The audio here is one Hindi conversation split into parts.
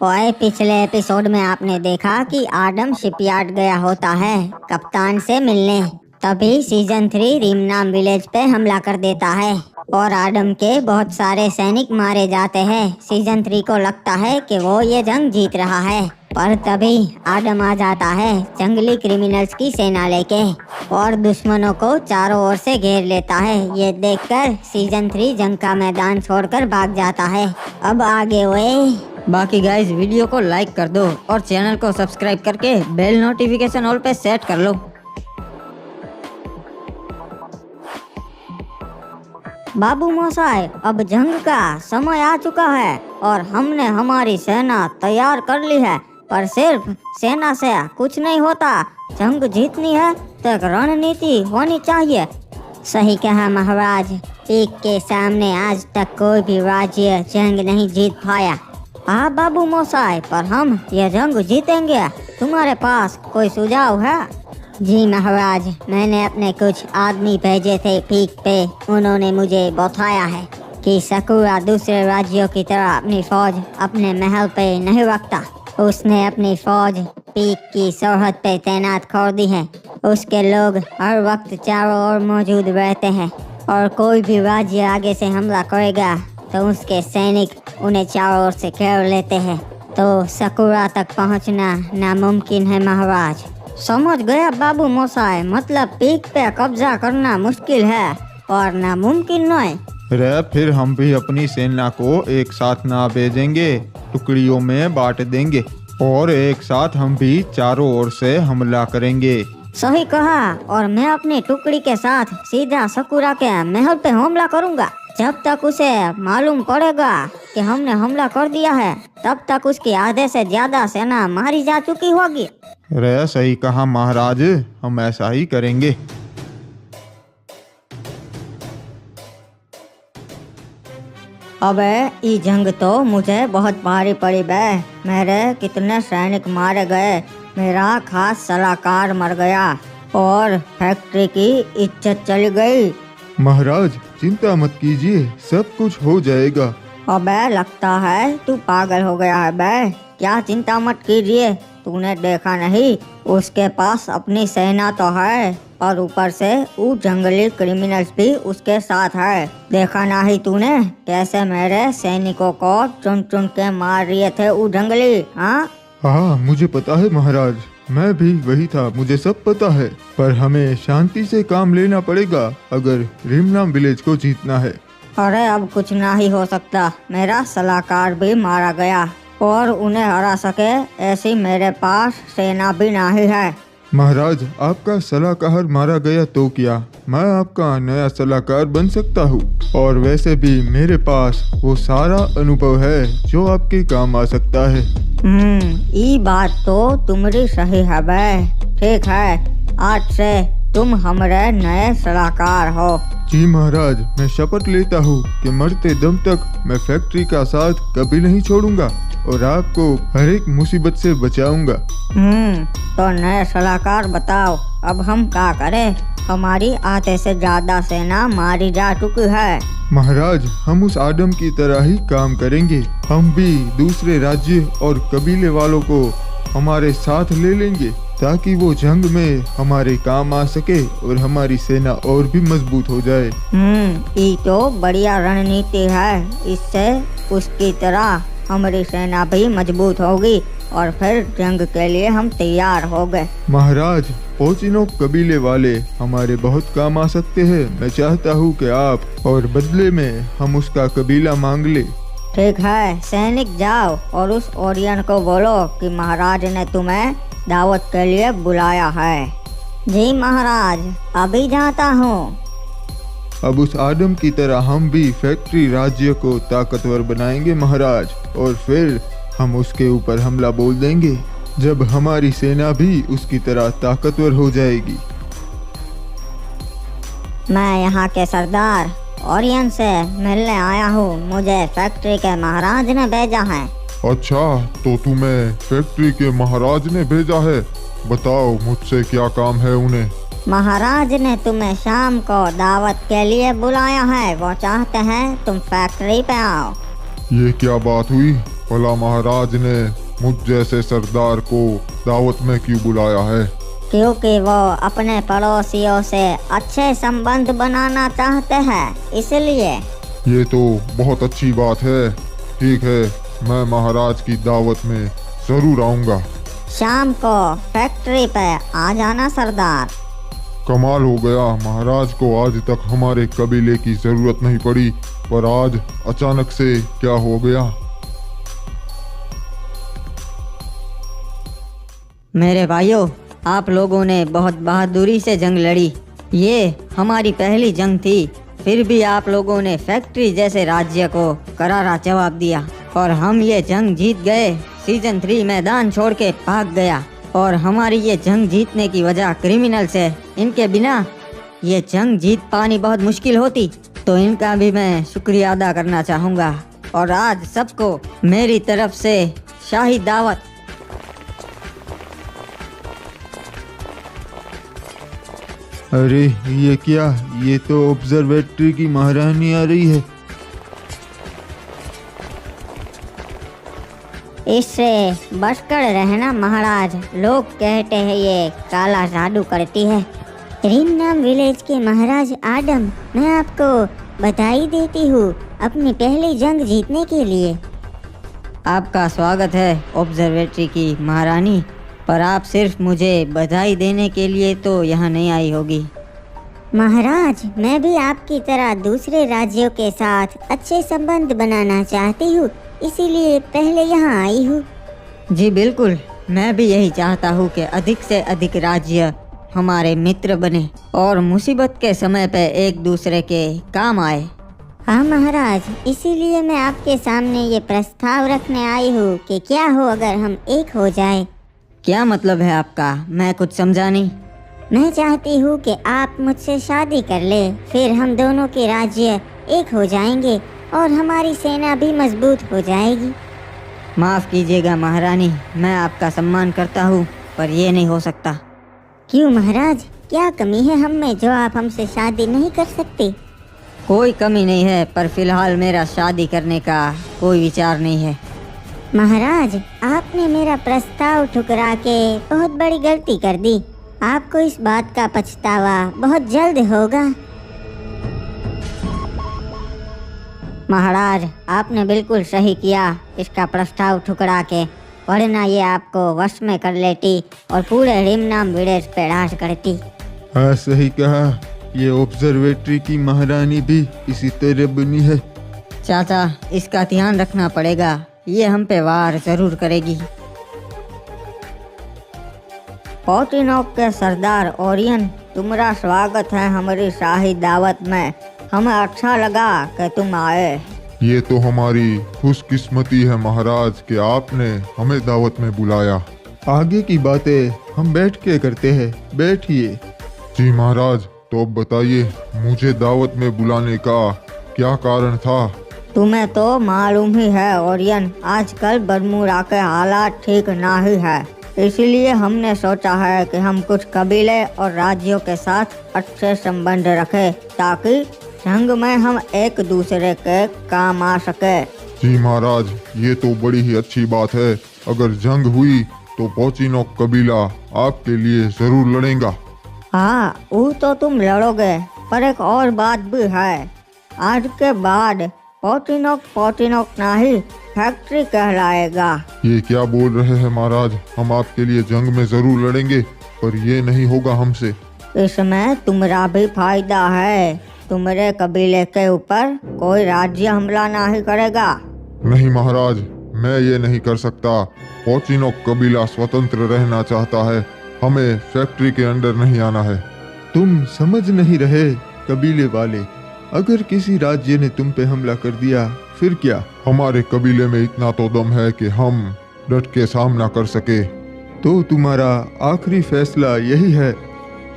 ओए, पिछले एपिसोड में आपने देखा कि आडम शिपयार्ड गया होता है कप्तान से मिलने। तभी सीजन 3 रिमनाम विलेज पे हमला कर देता है और आडम के बहुत सारे सैनिक मारे जाते हैं। सीजन 3 को लगता है कि वो ये जंग जीत रहा है, पर तभी आडम आ जाता है जंगली क्रिमिनल्स की सेना लेके और दुश्मनों को चारों ओर से घेर लेता है। ये देखकर सीजन 3 जंग का मैदान छोड़कर भाग जाता है। अब आगे बाकी गाइस वीडियो को लाइक कर दो और चैनल को सब्सक्राइब करके बेल नोटिफिकेशन ऑल पे सेट कर लो। बाबू मोसाई, अब जंग का समय आ चुका है और हमने हमारी सेना तैयार कर ली है, पर सिर्फ सेना से कुछ नहीं होता। जंग जीतनी है तो एक रणनीति होनी चाहिए। सही कहा महाराज, पीक के सामने आज तक कोई भी राज्य जंग नहीं जीत पाया। हाँ बाबू मोसाई, पर हम ये जंग जीतेंगे। तुम्हारे पास कोई सुझाव है? जी महाराज, मैंने अपने कुछ आदमी भेजे थे पीक पे। उन्होंने मुझे बताया है कि सकुरा दूसरे राज्यों की तरह अपनी फौज अपने महल पे नहीं रखता। उसने अपनी फौज पीक की सरहद पे तैनात कर दी है। उसके लोग हर वक्त चारों ओर मौजूद रहते हैं और कोई भी राज्य आगे से हमला करेगा तो उसके सैनिक उन्हें चारों ओर से घेर लेते हैं, तो सकुरा तक पहुंचना नामुमकिन है महाराज। समझ गया बाबू मोसाई, मतलब पीक पे कब्जा करना मुश्किल है और नामुमकिन नहीं। रे फिर हम भी अपनी सेना को एक साथ ना भेजेंगे, टुकड़ियों में बांट देंगे और एक साथ हम भी चारों ओर से हमला करेंगे। सही कहा, और मैं अपनी टुकड़ी के साथ सीधा सकुरा के महल पे हमला करूंगा। जब तक उसे मालूम पड़ेगा कि हमने हमला कर दिया है, तब तक उसकी आधे से ज्यादा सेना मारी जा चुकी होगी। रे सही कहा महाराज, हम ऐसा ही करेंगे। अबे ये जंग तो मुझे बहुत भारी पड़ी बे। मेरे कितने सैनिक मारे गए, मेरा खास सलाहकार मर गया और फैक्ट्री की इज्जत चली गई। महाराज चिंता मत कीजिए, सब कुछ हो जाएगा। अबे लगता है तू पागल हो गया है बे। क्या चिंता मत कीजिए, तूने देखा नहीं उसके पास अपनी सेना तो है और ऊपर से वो जंगली क्रिमिनल्स भी उसके साथ है। देखा नहीं तूने कैसे मेरे सैनिकों को चुन चुन के मार रहे थे वो जंगली? हाँ मुझे पता है महाराज, मैं भी वही था, मुझे सब पता है। पर हमें शांति से काम लेना पड़ेगा अगर रिमनाम विलेज को जीतना है। अरे अब कुछ ना ही हो सकता, मेरा सलाहकार भी मारा गया और उन्हें हरा सके ऐसी मेरे पास सेना भी नहीं है। महाराज आपका सलाहकार मारा गया तो क्या, मैं आपका नया सलाहकार बन सकता हूँ और वैसे भी मेरे पास वो सारा अनुभव है जो आपके काम आ सकता है। ये बात तो तुम्हारी सही है बे। ठीक है, आज से तुम हमारे नए सलाहकार हो। जी महाराज, मैं शपथ लेता हूँ कि मरते दम तक मैं फैक्ट्री का साथ कभी नहीं छोड़ूंगा और आपको हर एक मुसीबत से बचाऊंगा। तो नए सलाहकार बताओ, अब हम क्या करें? हमारी आधे से ज्यादा सेना मारी जा चुकी है। महाराज हम उस आदम की तरह ही काम करेंगे। हम भी दूसरे राज्य और कबीले वालों को हमारे साथ ले लेंगे ताकि वो जंग में हमारे काम आ सके और हमारी सेना और भी मजबूत हो जाए। ये तो बढ़िया रणनीति है, इससे उसकी तरह हमारी सेना भी मजबूत होगी और फिर जंग के लिए हम तैयार हो गए। महाराज पोचिनो कबीले वाले हमारे बहुत काम आ सकते हैं। मैं चाहता हूँ कि आप और बदले में हम उसका कबीला मांग ले। ठीक है, सैनिक जाओ और उस ओरियन को बोलो कि महाराज ने तुम्हें दावत के लिए बुलाया है। जी महाराज, अभी जाता हूँ। अब उस आदम की तरह हम भी फैक्ट्री राज्य को ताकतवर बनाएंगे महाराज, और फिर हम उसके ऊपर हमला बोल देंगे जब हमारी सेना भी उसकी तरह ताकतवर हो जाएगी। मैं यहाँ के सरदार ओरियन से मिलने आया हूँ, मुझे फैक्ट्री के महाराज ने भेजा है। अच्छा, तो तुम्हें फैक्ट्री के महाराज ने भेजा है, बताओ मुझसे क्या काम है उन्हें? महाराज ने तुम्हें शाम को दावत के लिए बुलाया है, वो चाहते हैं तुम फैक्ट्री पे आओ। ये क्या बात हुई? भला महाराज ने मुझ जैसे सरदार को दावत में क्यों बुलाया है? क्योंकि वो अपने पड़ोसियों से अच्छे संबंध बनाना चाहते हैं, इसलिए। ये तो बहुत अच्छी बात है। ठीक है, मैं महाराज की दावत में जरूर आऊंगा। शाम को फैक्ट्री पे आ जाना सरदार। कमाल हो गया, महाराज को आज तक हमारे कबीले की जरूरत नहीं पड़ी, पर आज अचानक से क्या हो गया? मेरे भाइयों, आप लोगों ने बहुत बहादुरी से जंग लड़ी। ये हमारी पहली जंग थी, फिर भी आप लोगों ने फैक्ट्री जैसे राज्य को करारा जवाब दिया और हम ये जंग जीत गए। सीजन 3 मैदान छोड़ के भाग गया और हमारी ये जंग जीतने की वजह क्रिमिनल्स है। इनके बिना ये जंग जीत पानी बहुत मुश्किल होती, तो इनका भी मैं शुक्रिया अदा करना चाहूँगा। और आज सबको मेरी तरफ से शाही दावत। अरे ये क्या, ये तो ऑब्जर्वेटरी की महारानी आ रही है। इससे बचकर रहना महाराज, लोग कहते हैं ये काला जादू करती है। रिमनाम विलेज के महाराज आडम, मैं आपको बधाई देती हूँ अपनी पहली जंग जीतने के लिए। आपका स्वागत है ऑब्जर्वेटरी की महारानी, पर आप सिर्फ मुझे बधाई देने के लिए तो यहाँ नहीं आई होगी। महाराज, मैं भी आपकी तरह दूसरे राज्यों के साथ अच्छे संबंध बनाना चाहती हूँ, इसीलिए पहले यहाँ आई हूँ। जी बिल्कुल, मैं भी यही चाहता हूँ कि अधिक से अधिक राज्य हमारे मित्र बने और मुसीबत के समय पे एक दूसरे के काम आए। हाँ महाराज, इसीलिए मैं आपके सामने ये प्रस्ताव रखने आई हूँ कि क्या हो अगर हम एक हो जाए। क्या मतलब है आपका? मैं कुछ समझा नहीं। मैं चाहती हूँ कि आप मुझसे शादी कर ले, फिर हम दोनों के राज्य एक हो जाएंगे और हमारी सेना भी मजबूत हो जाएगी। माफ़ कीजिएगा महारानी, मैं आपका सम्मान करता हूँ, पर ये नहीं हो सकता। क्यों महाराज, क्या कमी है हम में जो आप हमसे शादी नहीं कर सकते? कोई कमी नहीं है, पर फिलहाल मेरा शादी करने का कोई विचार नहीं है। महाराज, आपने मेरा प्रस्ताव ठुकरा के बहुत बड़ी गलती कर दी। आपको इस बात का पछतावा बहुत जल्द होगा। महाराज, आपने बिल्कुल सही किया इसका प्रस्ताव ठुकरा के, वरना ये आपको वश में कर लेती और पूरे रिमनाम विलेज पे राज करती। हाँ सही कहा, ये ऑब्जर्वेटरी की महारानी भी इसी तरह बनी है। चाचा, इसका ध्यान रखना पड़ेगा, ये हम पे वार जरूर करेगी। पोटिनोक के सरदार ओरियन, तुम्हारा स्वागत है हमारी शाही दावत में। हमें अच्छा लगा कि तुम आए। ये तो हमारी खुशकिस्मती है महाराज कि आपने हमें दावत में बुलाया। आगे की बातें हम बैठ के करते हैं, बैठिए। जी महाराज, तो अब बताइए मुझे दावत में बुलाने का क्या कारण था? तुम्हें तो मालूम ही है ओरियन, आजकल बरमूडा के हालात ठीक ना ही है, इसलिए हमने सोचा है कि हम कुछ कबीले और राज्यों के साथ अच्छे संबंध रखें ताकि जंग में हम एक दूसरे के काम आ सके। जी महाराज, ये तो बड़ी ही अच्छी बात है। अगर जंग हुई तो पोचिनोक कबीला आपके लिए जरूर लड़ेगा। हाँ, वो तो तुम लड़ोगे, पर एक और बात भी है। आज के बाद पोटिनोक नहीं फैक्ट्री कहलाएगा। ये क्या बोल रहे हैं महाराज? हम आपके लिए जंग में जरूर लड़ेंगे, पर ये नहीं होगा हमसे। इसमें तुम्हारा भी फायदा है, तुम्हारे कबीले के ऊपर कोई राज्य हमला नहीं करेगा। नहीं महाराज, मैं ये नहीं कर सकता। पोचिनोक कबीला स्वतंत्र रहना चाहता है, हमें फैक्ट्री के अंदर नहीं आना है। तुम समझ नहीं रहे कबीले वाले, अगर किसी राज्य ने तुम पे हमला कर दिया फिर क्या? हमारे कबीले में इतना तो दम है कि हम डट के सामना कर सके। तो तुम्हारा आखिरी फैसला यही है?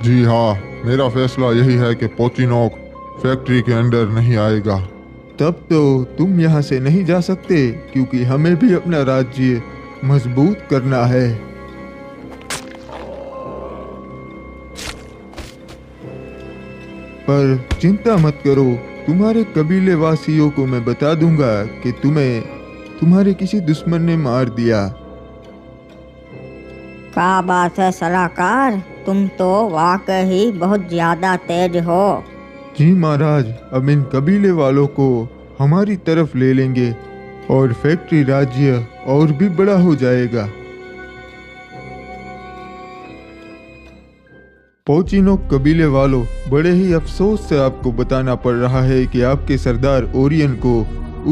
जी हाँ, मेरा फैसला यही है कि पोचिनोक फैक्ट्री के अंदर नहीं आएगा। तब तो तुम यहाँ से नहीं जा सकते, क्योंकि हमें भी अपना राज्य मजबूत करना है। पर चिंता मत करो, तुम्हारे कबीले वासियों को मैं बता दूंगा कि तुम्हें तुम्हारे किसी दुश्मन ने मार दिया। क्या बात है सलाहकार, तुम तो वाकई बहुत ज्यादा तेज हो। जी महाराज, अब इन कबीले वालों को हमारी तरफ ले लेंगे और फैक्ट्री राज्य और भी बड़ा हो जाएगा। पोचिनोक कबीले वालों, बड़े ही अफसोस से आपको बताना पड़ रहा है कि आपके सरदार ओरियन को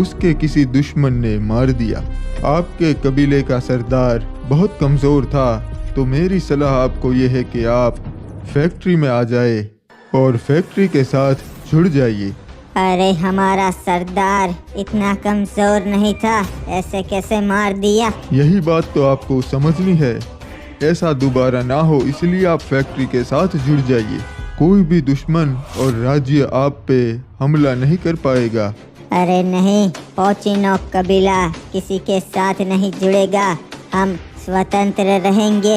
उसके किसी दुश्मन ने मार दिया। आपके कबीले का सरदार बहुत कमजोर था, तो मेरी सलाह आपको यह है कि आप फैक्ट्री में आ जाए और फैक्ट्री के साथ जुड़ जाइए। अरे हमारा सरदार इतना कमजोर नहीं था, ऐसे कैसे मार दिया? यही बात तो आपको समझनी है। ऐसा दोबारा ना हो, इसलिए आप फैक्ट्री के साथ जुड़ जाइए। कोई भी दुश्मन और राज्य आप पे हमला नहीं कर पाएगा। अरे नहीं, पोचिनोक कबीला किसी के साथ नहीं जुड़ेगा, हम स्वतंत्र रहेंगे।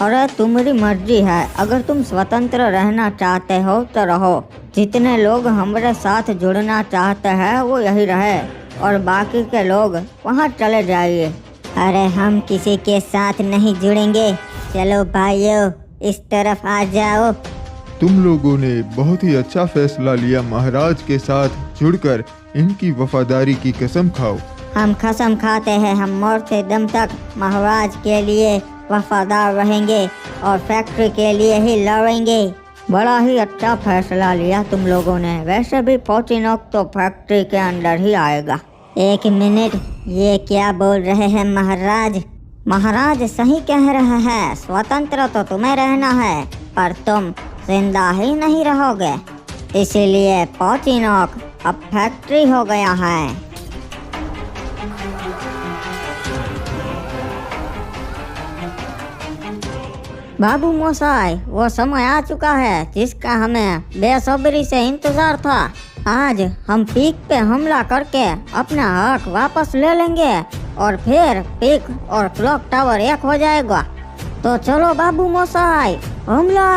अरे तुम्हारी मर्जी है, अगर तुम स्वतंत्र रहना चाहते हो तो रहो। जितने लोग हमारे साथ जुड़ना चाहते हैं वो यही रहे और बाकी के लोग वहाँ चले जाइए। अरे हम किसी के साथ नहीं जुड़ेंगे, चलो भाइयों इस तरफ आ जाओ। तुम लोगों ने बहुत ही अच्छा फैसला लिया, महाराज के साथ जुड़कर इनकी वफादारी की कसम खाओ। हम कसम खाते हैं हम मरते दम तक महाराज के लिए वफादार रहेंगे और फैक्ट्री के लिए ही लड़ेंगे। बड़ा ही अच्छा फैसला लिया तुम लोगों ने। वैसे भी पोचिनोक तो फैक्ट्री के अंदर ही आएगा। एक मिनट, ये क्या बोल रहे हैं महाराज? महाराज सही कह रहे हैं, स्वतंत्र तो तुम्हें रहना है पर तुम जिंदा ही नहीं रहोगे, इसीलिए पोचिनोक अब फैक्ट्री हो गया है। बाबू मोसाई, वो समय आ चुका है जिसका हमें बेसब्री से इंतजार था। आज हम पीक पे हमला करके अपना हक वापस ले लेंगे और फिर पीक और क्लॉक टावर एक हो जाएगा। तो चलो बाबू मोसाई, हमला।